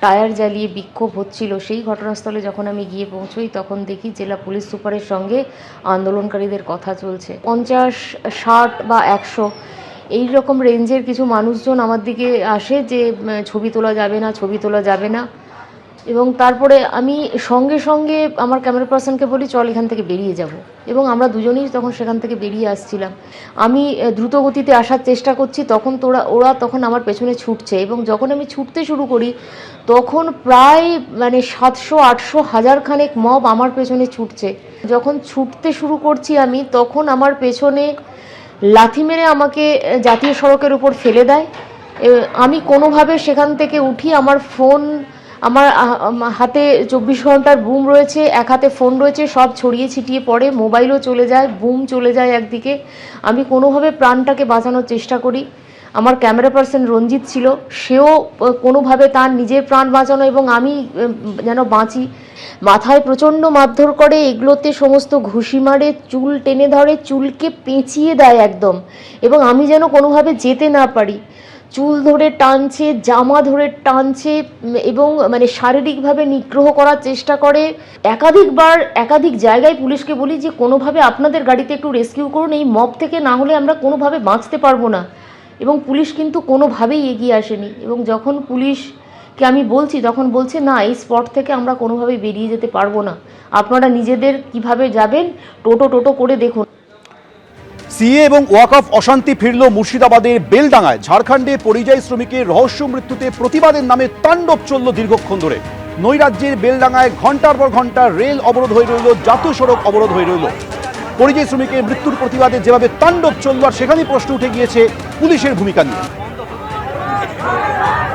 Tyre জ্বালিয়ে বিক্ষোভ হচ্ছিল, সেই ঘটনাস্থলে যখন আমি গিয়ে পৌঁছই তখন দেখি জেলা পুলিশ সুপারের সঙ্গে আন্দোলনকারীদের কথা চলছে। 50, 60 বা 100 এই রকম রেঞ্জের কিছু মানুষজন আমার দিকে আসে যে ছবি তোলা যাবে না, ছবি তোলা যাবে না। এবং তারপরে আমি সঙ্গে সঙ্গে আমার ক্যামেরা পার্সনকে বলি চল এখান থেকে বেরিয়ে যাব, এবং আমরা দুজনেই তখন সেখান থেকে বেরিয়ে আসছিলাম। আমি দ্রুত গতিতে আসার চেষ্টা করছি, তখন ওরা তখন আমার পেছনে ছুটছে, এবং যখন আমি ছুটতে শুরু করি তখন প্রায় 700, 800, 1000 খানেক মব আমার পেছনে ছুটছে। যখন ছুটতে শুরু করছি আমি, তখন আমার পেছনে লাথি মেরে আমাকে জাতীয় সড়কের উপর ফেলে দেয়। আমি কোনোভাবে সেখান থেকে উঠি। আমার ফোন, আমার হাতে 24 ঘন্টার বুম রয়েছে, এক হাতে ফোন রয়েছে, সব ছড়িয়ে ছিটিয়ে পড়ে, মোবাইলও চলে যায়, বুম চলে যায় একদিকে। আমি কোনোভাবে প্রাণটাকে বাঁচানোর চেষ্টা করি। আমার ক্যামেরা পার্সন রঞ্জিত ছিল, সেও কোনোভাবে তার নিজের প্রাণ বাঁচানো এবং আমি যেন বাঁচি। মাথায় প্রচণ্ড মারধর করে, এগুলোতে সমস্ত ঘুষি মারে, চুল টেনে ধরে, চুলকে পেঁচিয়ে দেয় একদম, এবং আমি যেন কোনোভাবে যেতে না পারি। চুল ধরে টানছে, জামা ধরে টানছে, এবং শারীরিকভাবে নিগ্রহ করার চেষ্টা করে। একাধিক জায়গায় পুলিশকে বলি যে কোনোভাবে আপনাদের গাড়িতে একটু রেস্কিউ করুন, এই মব থেকে না হলে আমরা কোনোভাবে বাঁচতে পারবো না। এবং পুলিশ কিন্তু কোনোভাবেই এগিয়ে আসেনি। এবং যখন পুলিশকে আমি বলছি তখন বলছে না, এই স্পট থেকে আমরা কোনোভাবেই বেরিয়ে যেতে পারবো না, আপনারা নিজেদের কিভাবে যাবেন টোটো করে দেখুন। সিএ এবং ওয়াকফ অশান্তি ফিরল মুর্শিদাবাদের বেলডাঙ্গায়। ঝাড়খণ্ডে পরিযায়ী শ্রমিকের রহস্য মৃত্যুতে প্রতিবাদের নামে তাণ্ডব চলল দীর্ঘক্ষণ ধরে। নৈরাজ্যের বেলডাঙ্গায় ঘন্টার পর ঘন্টা রেল অবরোধ হয়ে রইল, জাতীয় সড়ক অবরোধ হয়ে রইল। পরিযায়ী শ্রমিকের মৃত্যুর প্রতিবাদে যেভাবে তাণ্ডব চলল, আর সেখানেই প্রশ্ন উঠে গিয়েছে পুলিশের ভূমিকা নিয়ে।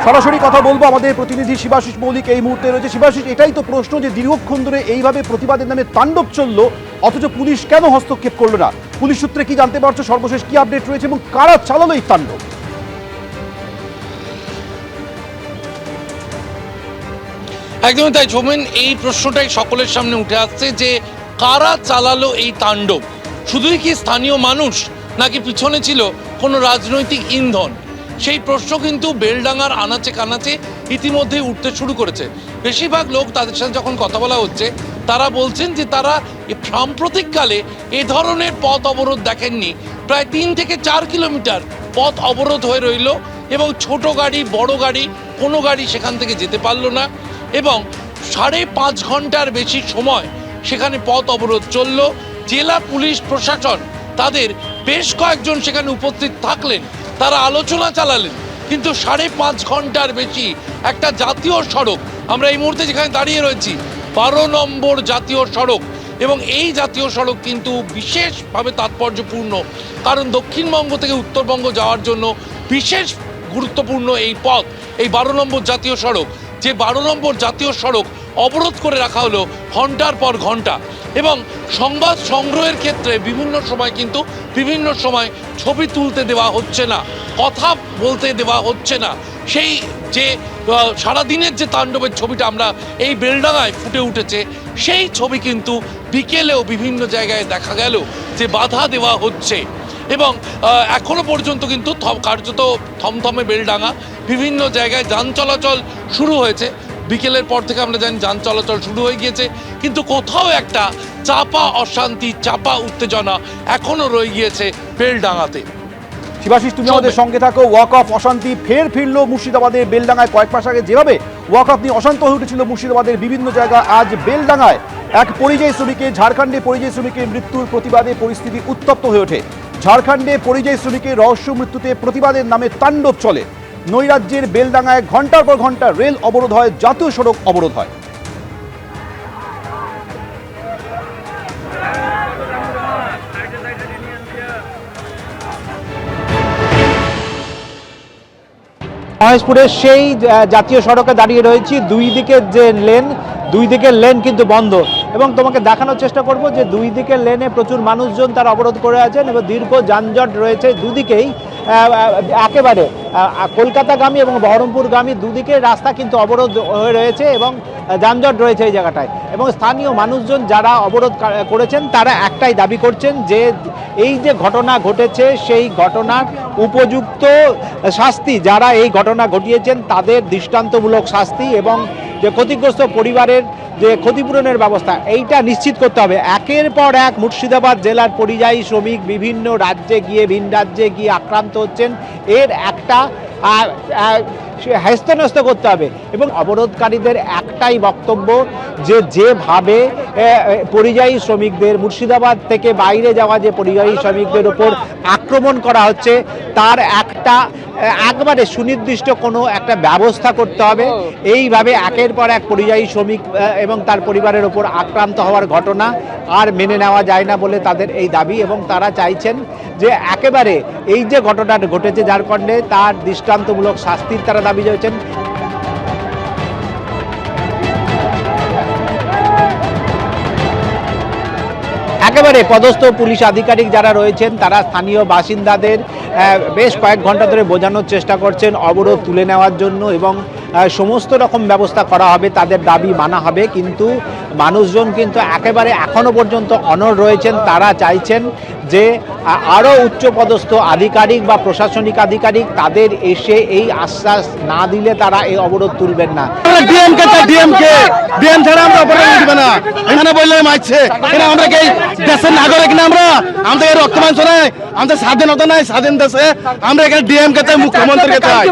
সরাসরি কথা বলবো, আমাদের প্রতিনিধি শিবাশিস মৌলিক এই মুহূর্তে রয়েছে। শিবাশিস, এটাই তো প্রশ্ন যে দীর্ঘক্ষণ ধরে এইভাবে প্রতিবাদের নামে তাণ্ডব চললো, অথচ পুলিশ কেন হস্তক্ষেপ করলো না? পুলিশ সূত্রে কি জানতে পারছো, সর্বশেষ কি আপডেট রয়েছে এবং কারা চালালো এই তাণ্ডব? একদমই তাই ঝোমেন, এই প্রশ্নটাই সকলের সামনে উঠে আসছে যে কারা চালালো এই তাণ্ডব। শুধুই কি স্থানীয় মানুষ, নাকি পিছনে ছিল কোনো রাজনৈতিক ইন্ধন? সেই প্রশ্ন কিন্তু বেলডাঙ্গার আনাচে কানাচে ইতিমধ্যেই উঠতে শুরু করেছে। বেশিরভাগ লোক, তাদের সাথে যখন কথা বলা হচ্ছে, তারা বলছেন যে তারা সাম্প্রতিককালে এ ধরনের পথ অবরোধ দেখেননি। প্রায় 3 থেকে 4 কিলোমিটার পথ অবরোধ হয়ে রইল, এবং ছোট গাড়ি, বড় গাড়ি, কোনো গাড়ি সেখান থেকে যেতে পারলো না, এবং 5.5 ঘন্টার বেশি সময় সেখানে পথ অবরোধ চলল। জেলা পুলিশ প্রশাসন তাদের বেশ কয়েকজন সেখানে উপস্থিত থাকলেন, তারা আলোচনা চালালেন, কিন্তু 5.5 ঘন্টার বেশি একটা জাতীয় সড়ক, আমরা এই মুহূর্তে যেখানে দাঁড়িয়ে রয়েছি 12 নম্বর জাতীয় সড়ক, এবং এই জাতীয় সড়ক কিন্তু বিশেষভাবে তাৎপর্যপূর্ণ, কারণ দক্ষিণবঙ্গ থেকে উত্তরবঙ্গ যাওয়ার জন্য বিশেষ গুরুত্বপূর্ণ এই পথ, এই 12 নম্বর জাতীয় সড়ক। যে 12 নম্বর জাতীয় সড়ক অবরোধ করে রাখা হলো ঘন্টার পর ঘন্টা, এবং সংবাদ সংগ্রহের ক্ষেত্রে বিভিন্ন সময় কিন্তু বিভিন্ন সময় ছবি তুলতে দেওয়া হচ্ছে না, কথা বলতে দেওয়া হচ্ছে না। সেই যে সারাদিনের যে তাণ্ডবের ছবিটা আমরা এই বেলডাঙ্গায় ফুটে উঠেছে, সেই ছবি কিন্তু বিকেলেও বিভিন্ন জায়গায় দেখা গেল যে বাধা দেওয়া হচ্ছে। এবং এখনো পর্যন্ত কিন্তু কার্যত থমথমে বেলডাঙ্গা, বিভিন্ন জায়গায় যান চলাচল শুরু হয়েছে। বিকেলের পর থেকে আমরা জানি যান চলাচল শুরু হয়ে গিয়েছে, কিন্তু কোথাও একটা চাপা অশান্তি, চাপা উত্তেজনা এখনো রয়ে গিয়েছে বেলডাঙ্গাতে। শিবাশিস, তুমি আমাদের সঙ্গে থাকো। ওয়াকফ অশান্তি ফের ফিরলো মুর্শিদাবাদের বেলডাঙ্গায়। কয়েক মাস আগে যেভাবে ওয়াকফ নিয়ে অশান্ত হয়ে উঠেছিল মুর্শিদাবাদের বিভিন্ন জায়গা, আজ বেলডাঙ্গায় এক পরিযায়ী শ্রমিকের, ঝাড়খণ্ডে পরিযায়ী শ্রমিকের মৃত্যুর প্রতিবাদে পরিস্থিতি উত্তপ্ত হয়ে ওঠে। ঝাড়খণ্ডে পরিযায়ী শ্রমিকের রহস্য মৃত্যুতে প্রতিবাদের নামে তাণ্ডব চলে। নৈরাজ্যের বেলডাঙ্গায় ঘন্টার পর ঘন্টা রেল অবরোধ হয়, জাতীয় সড়ক অবরোধ হয়। মহেশপুরের সেই জাতীয় সড়কে দাঁড়িয়ে রয়েছি। দুই দিকের লেন কিন্তু বন্ধ, এবং তোমাকে দেখানোর চেষ্টা করব যে দুই দিকের লেনে প্রচুর মানুষজন তারা অবরোধ করে আছেন, এবং দীর্ঘ যানজট রয়েছে দুদিকেই। একেবারে কলকাতাগামী এবং বহরমপুরগামী দুদিকের রাস্তা কিন্তু অবরোধ হয়ে রয়েছে এবং যানজট রয়েছে এই জায়গাটায়। এবং স্থানীয় মানুষজন যারা অবরোধ করেছেন তারা একটাই দাবি করছেন যে এই যে ঘটনা ঘটেছে সেই ঘটনার উপযুক্ত শাস্তি, যারা এই ঘটনা ঘটিয়েছেন তাদের দৃষ্টান্তমূলক শাস্তি এবং যে ক্ষতিগ্রস্ত পরিবারের যে ক্ষতিপূরণের ব্যবস্থা এইটা নিশ্চিত করতে হবে। একের পর এক মুর্শিদাবাদ জেলার পরিযায়ী শ্রমিক বিভিন্ন রাজ্যে গিয়ে ভিন রাজ্যে গিয়ে আক্রান্ত হচ্ছেন, এর একটা হ্যস্ত করতে হবে। এবং অবরোধকারীদের একটাই বক্তব্য যে যেভাবে পরিযায়ী শ্রমিকদের মুর্শিদাবাদ থেকে বাইরে যাওয়া যে পরিযায়ী শ্রমিকদের উপর আক্রমণ করা হচ্ছে তার একবারে সুনির্দিষ্ট কোনো একটা ব্যবস্থা করতে হবে। এইভাবে একের পর এক পরিযায়ী শ্রমিক এবং তার পরিবারের ওপর আক্রান্ত হওয়ার ঘটনা আর মেনে নেওয়া যায় না বলে তাদের এই দাবি। এবং তারা চাইছেন যে একেবারে এই যে ঘটনাটা ঘটেছে ঝাড়খণ্ডে তার দৃষ্টান্তমূলক শাস্তির তারা দাবি করেছেন। একেবারে পদস্থ পুলিশ আধিকারিক যারা রয়েছেন তারা স্থানীয় বাসিন্দাদের বেশ কয়েক ঘন্টা ধরে বোঝানোর চেষ্টা করছেন অবরোধ তুলে নেওয়ার জন্য এবং সমস্ত রকম ব্যবস্থা করা হবে, তাদের দাবি মানা হবে। কিন্তু মানুষজন কিন্তু একেবারে এখনো পর্যন্ত অনড় রয়েছেন। তারা চাইছেন যে আরও উচ্চপদস্থ আধিকারিক বা প্রশাসনিক আধিকারিক তাদের এসে এই আশ্বাস না দিলে তারা এই অবরোধ তুলবেন না। ডিএম ছাড়া আমরা অবরোধ দিব না, এখানে বললে মারছে। আমরা কি দেশের নাগরিক না? আমাদের রক্ত মাংস নাই, আমাদের স্বাধীনতা নাই। স্বাধীন দেশে আমরা এখানে ডিএম কে চাই, মুখ্যমন্ত্রীকে চাই।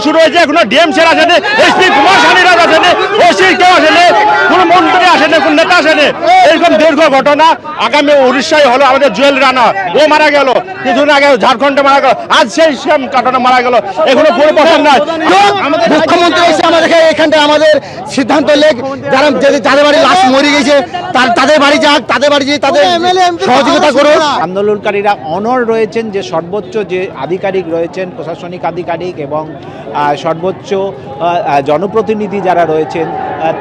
শুরু হয়েছে, এখনো ডিএমসি আসেনি, এসপি কুমার শানিরাজ আসেনি, ওসি কেউ আসেনি, কোন মন্ত্রী আসেনি, কোন নেতা আসেনি। এইরকম দীর্ঘ ঘটনা আগামী উড়িষ্যায় হলো। আমাদের জুয়েল রানা ও মারা গেল, কিছুদিন আগে ঝাড়খণ্ডে মারা গেল, আজ সেই সেম ঘটনা মারা গেল। এখনো কোনো পছন্দ নাই। মুখ্যমন্ত্রী এসে আমাদেরকে এখানটা আমাদের সিদ্ধান্ত লেখ, যারা যাদের বাড়ি লাশ মরে গেছে তাদের বাড়ি যাক, তাদের বাড়ি যেয়ে তাদের সহযোগিতা করুন। আন্দোলনকারীরা অনড় রয়েছেন যে সর্বোচ্চ যে আধিকারিক রয়েছেন, প্রশাসনিক আধিকারিক এবং সর্বোচ্চ জনপ্রতিনিধি যারা রয়েছেন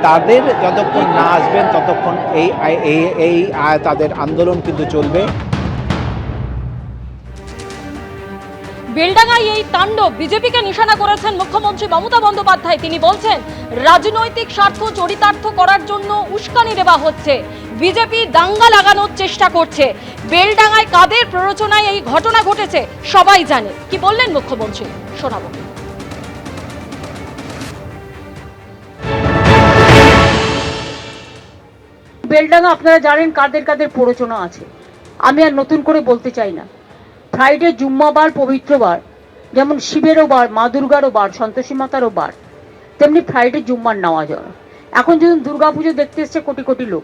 তাদের যতক্ষণ না আসবেন ততক্ষণ এই তাদের আন্দোলন কিন্তু চলবে। বেলডাঙ্গায় এই তাণ্ডব বিজেপিকে নিশানা করেছেন মুখ্যমন্ত্রী মমতা বন্দ্যোপাধ্যায়। তিনি বলছেন রাজনৈতিক স্বার্থ চরিতার্থ করার জন্য উস্কানি দেওয়া হচ্ছে, বিজেপি দাঙ্গা লাগানোর চেষ্টা করছে। বেলডাঙ্গায় কাদের প্ররোচনায় এই ঘটনা ঘটেছে সবাই জানে। কি বললেন মুখ্যমন্ত্রী শোনাবো। বেলডাঙ্গা আপনারা জানেন কাদের কাদের প্ররোচনা আছে, আমি আর নতুন করে বলতে চাই না। ফ্রাইডে জুম্মাবার পবিত্র বার, যেমন শিবেরও বার, মা দুর্গারও বার, সন্তোষী মাতারও বার, তেমনি ফ্রাইডে জুম্মার নেওয়া যায়। এখন যদি দুর্গাপুজো দেখতে এসছে কোটি কোটি লোক,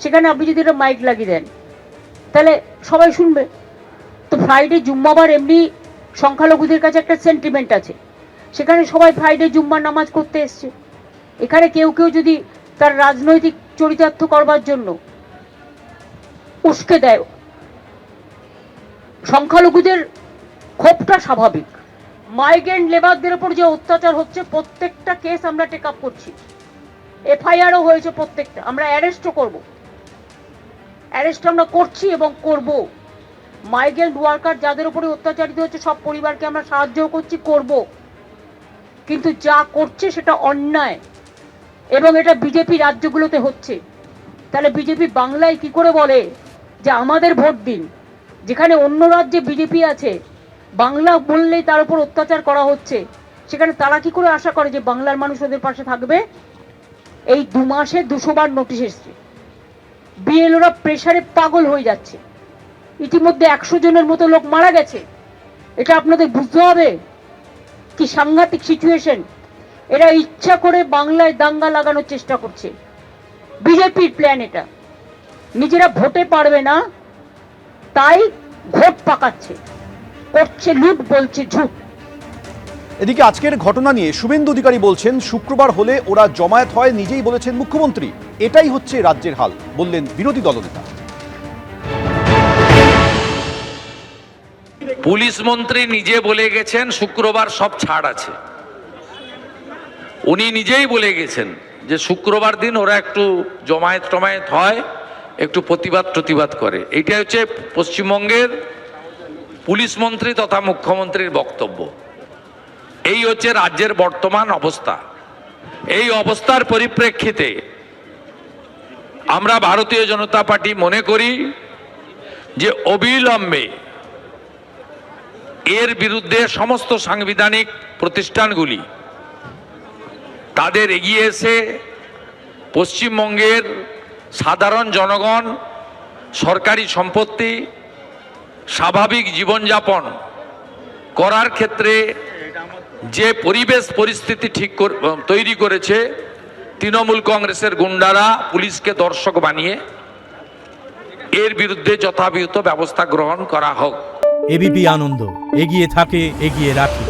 সেখানে আপনি যদি একটা মাইক লাগিয়ে দেন তাহলে সবাই শুনবে। তো ফ্রাইডে জুম্মাবার এমনি সংখ্যালঘুদের কাছে একটা সেন্টিমেন্ট আছে, সেখানে সবাই ফ্রাইডে জুম্মার নামাজ করতে এসছে। এখানে কেউ কেউ যদি তার রাজনৈতিক চরিতার্থ করবার জন্য উস্কে দেয়, সংখ্যালঘুদের ক্ষোভটা স্বাভাবিক। মাইগ্রেন্ট লেবারদের উপর যে অত্যাচার হচ্ছে প্রত্যেকটা কেস আমরা টেক আপ করছি, এফআইআরও হয়েছে প্রত্যেকটা, আমরা অ্যারেস্টও করব, অ্যারেস্ট আমরা করছি এবং করব। মাইগ্রেন্ট ওয়ার্কার যাদের উপরে অত্যাচারিত হচ্ছে সব পরিবারকে আমরা সাহায্য করছি, করব। কিন্তু যা করছে সেটা অন্যায় এবং এটা বিজেপি রাজ্যগুলোতে হচ্ছে। তাহলে বিজেপি বাংলায় কি করে বলে যে আমাদের ভোট দিন, যেখানে অন্য রাজ্যে বিজেপি আছে, বাংলা বললেই তার উপর অত্যাচার করা হচ্ছে, সেখানে তারা কি করে আশা করে যে বাংলার মানুষ ওদের পাশে থাকবে? এই 2 মাসে 200 বার নোটিশ এসছে, বিএলওরা প্রেসারে পাগল হয়ে যাচ্ছে, ইতিমধ্যে 100 জনের মতো লোক মারা গেছে। এটা আপনাদের বুঝতে হবে কি সাংঘাতিক সিচুয়েশন। এরা ইচ্ছা করে বাংলায় দাঙ্গা লাগানোর চেষ্টা করছে, বিজেপির প্ল্যান এটা। নিজেরা ভোটে পারবে না তাই ভোট পাকাচ্ছে, করছে লুট, বলছে ঝুট। এদিকে আজকের ঘটনা নিয়ে শুভেন্দু অধিকারী বলছেন শুক্রবার হলে ওরা জমায়েত হয়, নিজেই বলেছেন মুখ্যমন্ত্রী। এটাই হচ্ছে রাজ্যের হাল, বললেন বিরোধী দলনেতা। পুলিশ মন্ত্রী নিজে বলে গেছেন শুক্রবার সব ছাড় আছে। উনি নিজেই বলে গেছেন যে শুক্রবার দিন ওরা একটু জমায়েত হয়, একটু প্রতিবাদ করে। এইটা হচ্ছে পশ্চিমবঙ্গের পুলিশ মন্ত্রী তথা মুখ্যমন্ত্রীর বক্তব্য। এই হচ্ছে রাজ্যের বর্তমান অবস্থা। এই অবস্থার পরিপ্রেক্ষিতে আমরা ভারতীয় জনতা পার্টি মনে করি যে অবিলম্বে এর বিরুদ্ধে সমস্ত সাংবিধানিক প্রতিষ্ঠানগুলি তাদের এগিয়ে এসে পশ্চিমবঙ্গের সাধারণ জনগণ সরকারি সম্পত্তি স্বাভাবিক জীবনযাপন করার ক্ষেত্রে যে পরিবেশ পরিস্থিতি তৈরি করেছে তৃণমূল কংগ্রেসের গুন্ডারা পুলিশকে দর্শক বানিয়ে, এর বিরুদ্ধে যথাযথ ব্যবস্থা গ্রহণ করা হোক। এবিপি আনন্দ, এগিয়ে থাকে, এগিয়ে রাখে।